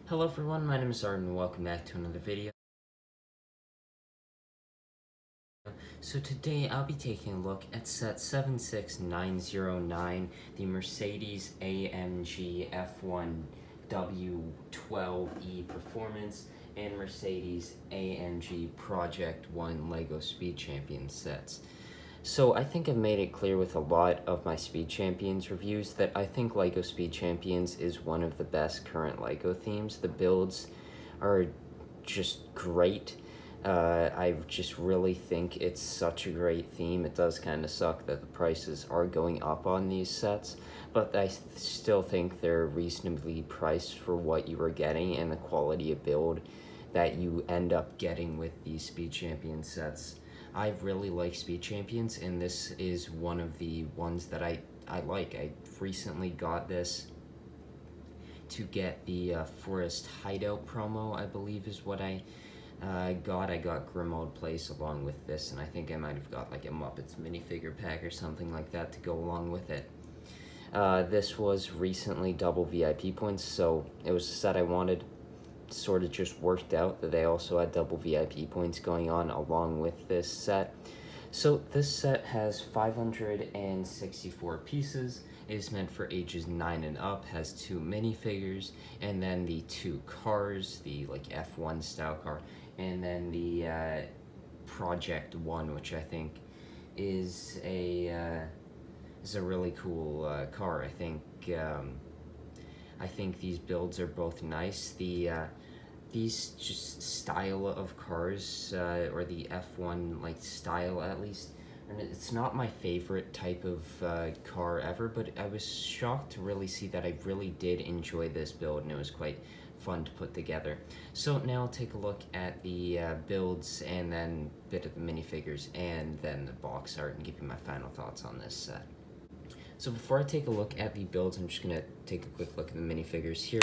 Hello everyone, my name is Zard and welcome back to another video. So today I'll be taking a look at set 76909, the Mercedes-AMG F1 W12E Performance and Mercedes-AMG Project 1 LEGO Speed Champions sets. So I think I've made it clear with a lot of my Speed Champions reviews that I think LEGO Speed Champions is one of the best current LEGO themes. The builds are just great. I just really think it's such a great theme. It does kind of suck that the prices are going up on these sets, but I still think they're reasonably priced for what you are getting and the quality of build that you end up getting with these Speed Champion sets. I really like Speed Champions, and this is one of the ones that I like. I recently got this to get the Forest Hideout promo, I believe is what I got. I got Grimald Place along with this, and I think I might have got like a Muppets minifigure pack or something like that to go along with it. This was recently double VIP points, so it was a set I wanted. Sort of just worked out that they also had double VIP points going on along with this set. So this set has 564 pieces. It is meant for ages 9 and up, has 2 minifigures, and then the 2 cars, the like F1 style car, and then the Project 1, which I think is a really cool car. I think these builds are both nice. These just style of cars, or the F1 like style at least, and it's not my favorite type of car ever, but I was shocked to really see that I really did enjoy this build, and it was quite fun to put together. So now I'll take a look at the builds and then a bit of the minifigures and then the box art and give you my final thoughts on this set. So before I take a look at the builds, I'm just going to take a quick look at the minifigures. Here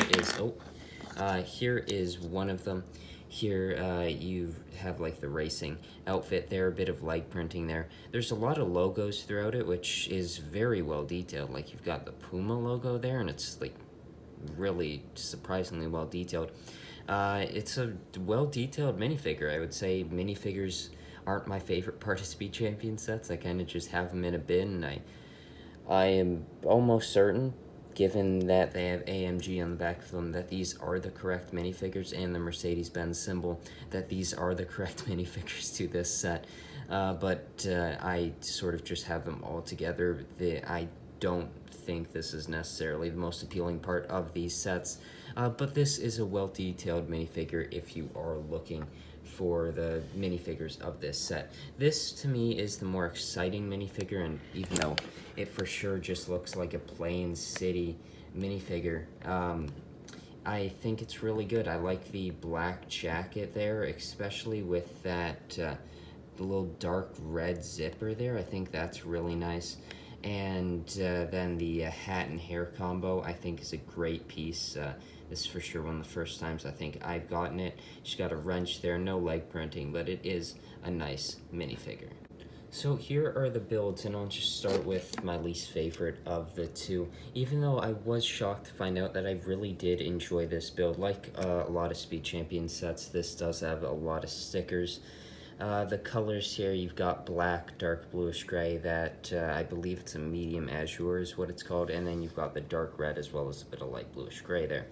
is one of them. Here you have like the racing outfit there, a bit of leg printing there. There's a lot of logos throughout it, which is very well detailed. Like you've got the Puma logo there, and it's like really surprisingly well detailed. It's a well detailed minifigure. I would say minifigures aren't my favorite part of Speed Champion sets. I kind of just have them in a bin, and I am almost certain, given that they have AMG on the back of them, that these are the correct minifigures, and the Mercedes-Benz symbol, that these are the correct minifigures to this set. But I sort of just have them all together. I don't think this is necessarily the most appealing part of these sets, but this is a well-detailed minifigure if you are looking for the minifigures of this set. This, to me, is the more exciting minifigure, and even though it for sure just looks like a plain city minifigure, I think it's really good. I like the black jacket there, especially with that the little dark red zipper there. I think that's really nice. And then the hat and hair combo, I think, is a great piece. This is for sure one of the first times I think I've gotten it. She's got a wrench there, no leg printing, but it is a nice minifigure. So here are the builds, and I'll just start with my least favorite of the two. Even though I was shocked to find out that I really did enjoy this build. Like a lot of Speed Champion sets, this does have a lot of stickers. The colors here, you've got black, dark bluish gray, that I believe it's a medium azure is what it's called, and then you've got the dark red as well as a bit of light bluish gray there.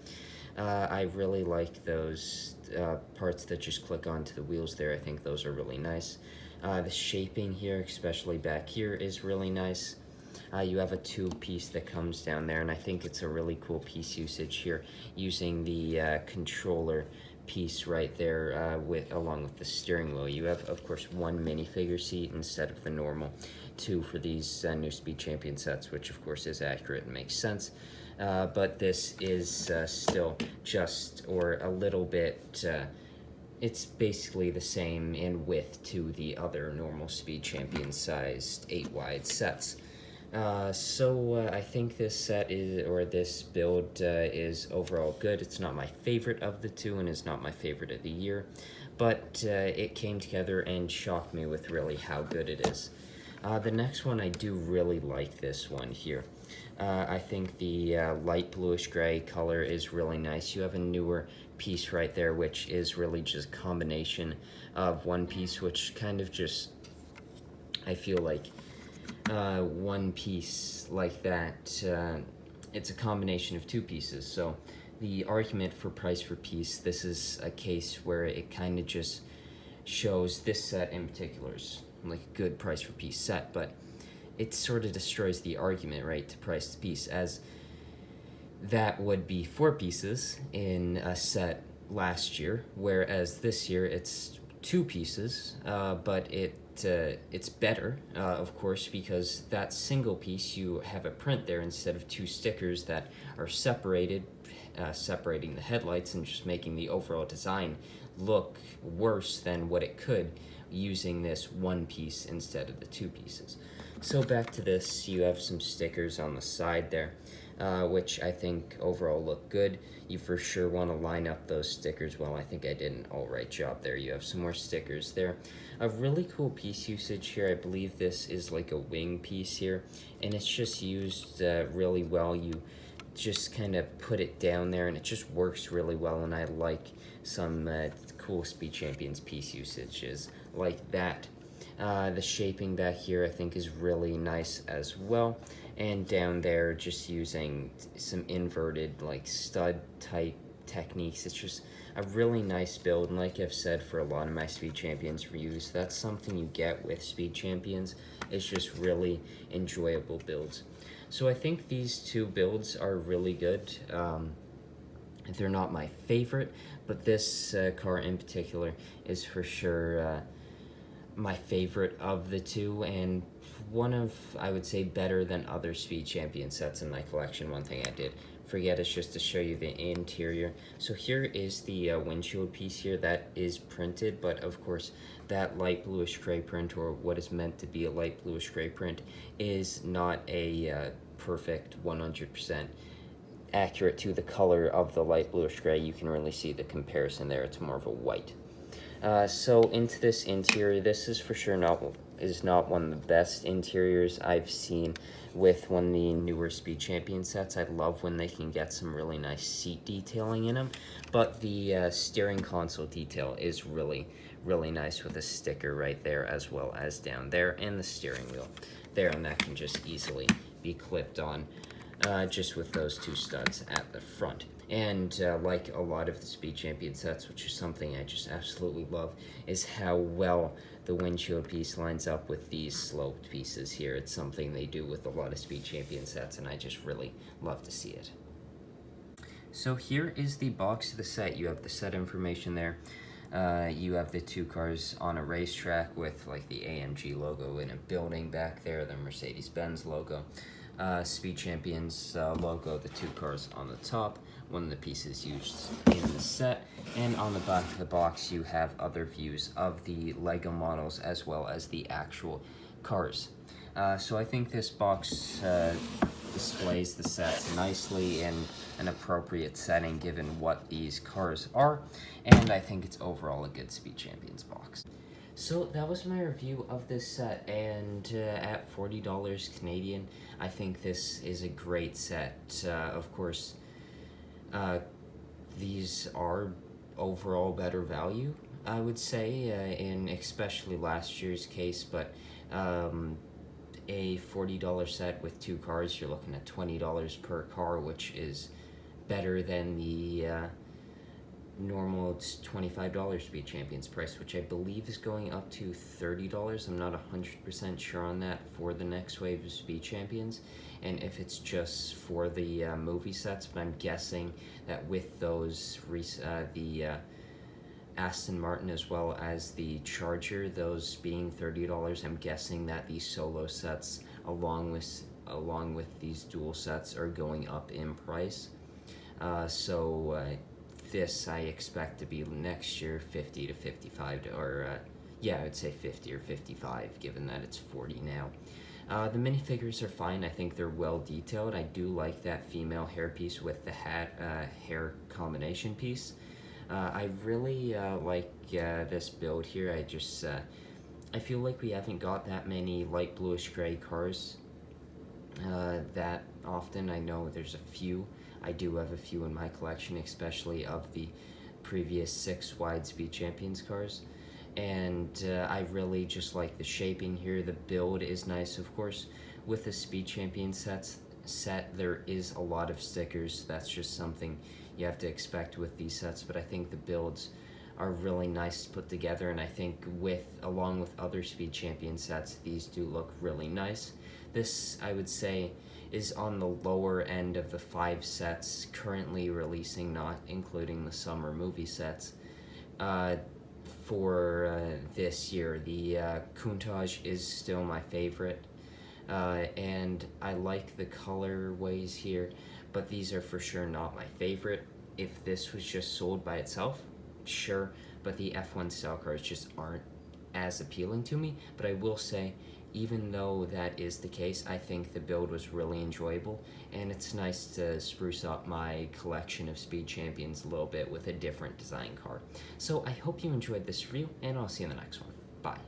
I really like those parts that just click onto the wheels there. I think those are really nice. The shaping here, especially back here, is really nice. You have a tube piece that comes down there, and I think it's a really cool piece usage here, using the controller piece right there along with the steering wheel. You have, of course, 1 minifigure seat instead of the normal 2 for these new Speed Champion sets, which of course is accurate and makes sense. But this is still just, or a little bit, it's basically the same in width to the other normal Speed Champion sized 8-wide sets. I think this set is, or this build is overall good. It's not my favorite of the two and is not my favorite of the year, but it came together and shocked me with really how good it is. The next one, I do really like this one here. I think the light bluish gray color is really nice. You have a newer piece right there, which is really just a combination of one piece, which kind of just, I feel like one piece like that, it's a combination of two pieces. So the argument for price per piece, this is a case where it kind of just shows this set in particular is like a good price per piece set, but it sort of destroys the argument, right, to price the piece, as that would be 4 pieces in a set last year, whereas this year it's 2 pieces, but it's better, of course, because that single piece, you have a print there instead of 2 stickers that are separated, separating the headlights and just making the overall design look worse than what it could using this 1 piece instead of the 2 pieces. So back to this, you have some stickers on the side there, which I think overall look good. You for sure want to line up those stickers well. I think I did an alright job there. You have some more stickers there. A really cool piece usage here. I believe this is like a wing piece here, and it's just used really well. You just kind of put it down there and it just works really well, and I like some cool Speed Champions piece usages like that. The shaping back here I think is really nice as well, and down there just using some inverted like stud type techniques. It's just a really nice build, and like I've said for a lot of my Speed Champions reviews, that's something you get with Speed Champions. It's just really enjoyable builds. So I think these 2 builds are really good. They're not my favorite, but this car in particular is for sure my favorite of the 2, and one of, I would say, better than other Speed Champion sets in my collection. One thing I did forget is just to show you the interior. So here is the windshield piece here that is printed, but of course that light bluish gray print, or what is meant to be a light bluish gray print, is not a perfect 100% accurate to the color of the light bluish gray. You can really see the comparison there. It's more of a white. So into this interior, this is for sure not one of the best interiors I've seen with one of the newer Speed Champion sets. I love when they can get some really nice seat detailing in them, but the steering console detail is really nice with a sticker right there, as well as down there, and the steering wheel there, and that can just easily be clipped on just with those 2 studs at the front. And like a lot of the Speed Champion sets, which is something I just absolutely love, is how well the windshield piece lines up with these sloped pieces here. It's something they do with a lot of Speed Champion sets, and I just really love to see it. So here is the box of the set. You have the set information there. You have the 2 cars on a racetrack with like the AMG logo in a building back there, the Mercedes-Benz logo. Speed Champions logo, the 2 cars on the top, one of the pieces used in the set, and on the back of the box you have other views of the Lego models as well as the actual cars. So I think this box displays the sets nicely in an appropriate setting given what these cars are, and I think it's overall a good Speed Champions box. So that was my review of this set, and at $40 Canadian, I think this is a great set. Of course, these are overall better value, I would say, in especially last year's case, but a $40 set with 2 cars, you're looking at $20 per car, which is better than the normal $25 Speed Champions price, which I believe is going up to $30. I'm not 100% sure on that for the next wave of Speed Champions, and if it's just for the movie sets, but I'm guessing that with those, the Aston Martin as well as the Charger, those being $30, I'm guessing that these solo sets along with these dual sets are going up in price. This I expect to be next year 50 to 55, or yeah, I would say 50 or 55, given that it's 40 now. The minifigures are fine. I think they're well detailed. I do like that female hairpiece with the hair combination piece. I really like this build here. I feel like we haven't got that many light bluish gray cars that often. I know there's a few. I do have a few in my collection, especially of the previous 6 Wide Speed Champions cars. And I really just like the shaping here. The build is nice, of course. With the Speed Champion set, there is a lot of stickers. That's just something you have to expect with these sets, but I think the builds are really nice to put together, and I think along with other Speed Champion sets, these do look really nice. This, I would say, is on the lower end of the 5 sets currently releasing, not including the summer movie sets. For this year, the Countach is still my favorite, and I like the colorways here, but these are for sure not my favorite. If this was just sold by itself, sure, but the F1 style cars just aren't as appealing to me. But I will say, even though that is the case, I think the build was really enjoyable, and it's nice to spruce up my collection of Speed Champions a little bit with a different design car. So I hope you enjoyed this review, and I'll see you in the next one. Bye.